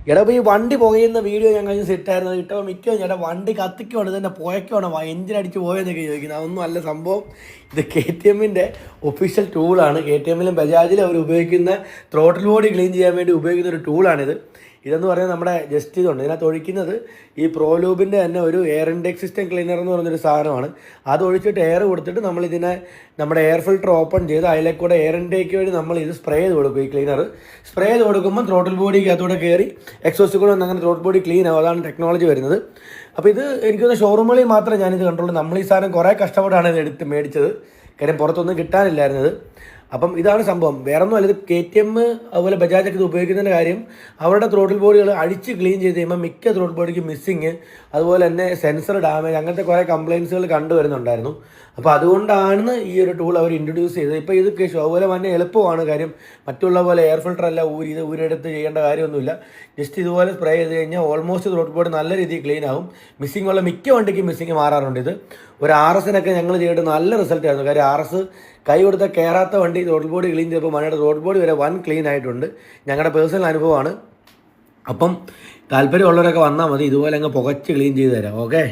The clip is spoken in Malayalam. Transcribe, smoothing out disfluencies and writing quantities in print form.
എടാ ഇപ്പോൾ ഈ വണ്ടി പുകയുന്ന വീഡിയോ ഞാൻ കഴിഞ്ഞ് സെറ്റായിരുന്നു കിട്ടുമ്പോൾ മിക്കവും ചേട്ടാ വണ്ടി കത്തിക്കുവാണ് തന്നെ പുകയ്ക്കുവാണ് എഞ്ചിൻ അടിച്ച് പോയെന്നൊക്കെ ചോദിക്കുന്നത്. അതൊന്നും അല്ല സംഭവം. ഇത് KTMൻ്റെ ഒഫീഷ്യൽ ടൂളാണ്. KTMലും ബജാജിലും അവർ ഉപയോഗിക്കുന്ന ത്രോട്ടിൽ ബോഡി ക്ലീൻ ചെയ്യാൻ വേണ്ടി ഉപയോഗിക്കുന്ന ഒരു ടൂളാണിത്. ഇതെന്ന് പറയുന്നത് നമ്മുടെ ജസ്റ്റ് ഇതുണ്ട് ഇതിനകത്ത് ഒഴിക്കുന്നത് ഈ പ്രോലൂബിൻ്റെ തന്നെ ഒരു എയർ ഇൻടേക്ക് സിസ്റ്റം ക്ലീനർ എന്ന് പറയുന്നൊരു സാധനമാണ്. അത് ഒഴിച്ചിട്ട് എയർ കൊടുത്തിട്ട് നമ്മളിതിനെ നമ്മുടെ എയർ ഫിൽറ്റർ ഓപ്പൺ ചെയ്ത് അതിലേക്ക് കൂടെ എയർ ഇൻടേക്ക് വഴി നമ്മൾ ഇത് സ്പ്രേ ചെയ്ത് കൊടുക്കും. ഈ ക്ലീനർ സ്പ്രേ ചെയ്ത് കൊടുക്കുമ്പോൾ ത്രോട്ടിൽ ബോഡിക്ക് അതോടെ കയറി എക്സോസ്റ്റ് കൂടെ അങ്ങനെ ത്രോട്ടിൽ ബോഡി ക്ലീൻ ആവും. അതാണ് ടെക്നോളജി വരുന്നത്. അപ്പോൾ ഇത് എനിക്കൊന്ന് ഷോറൂമുകളിൽ മാത്രമേ ഞാനിത് കണ്ടുള്ളൂ. നമ്മൾ ഈ സാധനം കുറേ കഷ്ടപ്പെട്ടാണ് ഇത് എടുത്ത് മേടിച്ചത്. കാര്യം പുറത്തൊന്നും കിട്ടാനില്ലായിരുന്നത്. അപ്പം ഇതാണ് സംഭവം. വേറെ ഒന്നും അല്ല, ഇത് KTM അതുപോലെ ബജാജൊക്കെ ഇത് ഉപയോഗിക്കുന്നതിൻ്റെ കാര്യം അവരുടെ ത്രോട്ടിൽ ബോഡികൾ അടിച്ച് ക്ലീൻ ചെയ്ത് കഴിയുമ്പോൾ മിക്ക ത്രോട്ടിൽ ബോഡിക്ക് മിസ്സിങ്, അതുപോലെ തന്നെ സെൻസർ ഡാമേജ്, അങ്ങനത്തെ കുറേ കംപ്ലയിൻസുകൾ കണ്ടുവരുന്നുണ്ടായിരുന്നു. അപ്പോൾ അതുകൊണ്ടാണ് ഈ ഒരു ടൂൾ അവർ ഇൻട്രൊഡ്യൂസ് ചെയ്തത്. ഇപ്പോൾ ഇത് അതുപോലെ തന്നെ എളുപ്പമാണ്. കാര്യം മറ്റുള്ള പോലെ എയർ ഫിൽറ്റർ അല്ല ഊരെടുത്ത് ചെയ്യേണ്ട കാര്യമൊന്നുമില്ല. ജസ്റ്റ് ഇതുപോലെ സ്പ്രേ ചെയ്ത് കഴിഞ്ഞാൽ ഓൾമോസ്റ്റ് ത്രോട്ടിൽ ബോഡി നല്ല രീതിയിൽ ക്ലീൻ ആവും. മിസ്സിംഗ് ഉള്ള മിക്ക വണ്ടിക്കും മിസ്സിങ് മാറാറുണ്ട്. ഇത് ഒരു RSനൊക്കെ ഞങ്ങൾ ചെയ്തിട്ട് നല്ല റിസൾട്ട് ആയിരുന്നു. കാര്യം RS കൈ കൊടുത്താൽ കയറാത്ത വണ്ടി ത്രോട്ടിൽ ബോഡി ക്ലീൻ ചെയ്തപ്പോൾ മണിയുടെ ത്രോട്ടിൽ ബോഡി വരെ ക്ലീൻ ആയിട്ടുണ്ട്. ഞങ്ങളുടെ പേഴ്സണൽ അനുഭവമാണ്. അപ്പം താല്പര്യമുള്ളവരൊക്കെ വന്നാൽ മതി, ഇതുപോലെ അങ്ങ് പുകച്ച് ക്ലീൻ ചെയ്ത് തരാം. ഓക്കെ.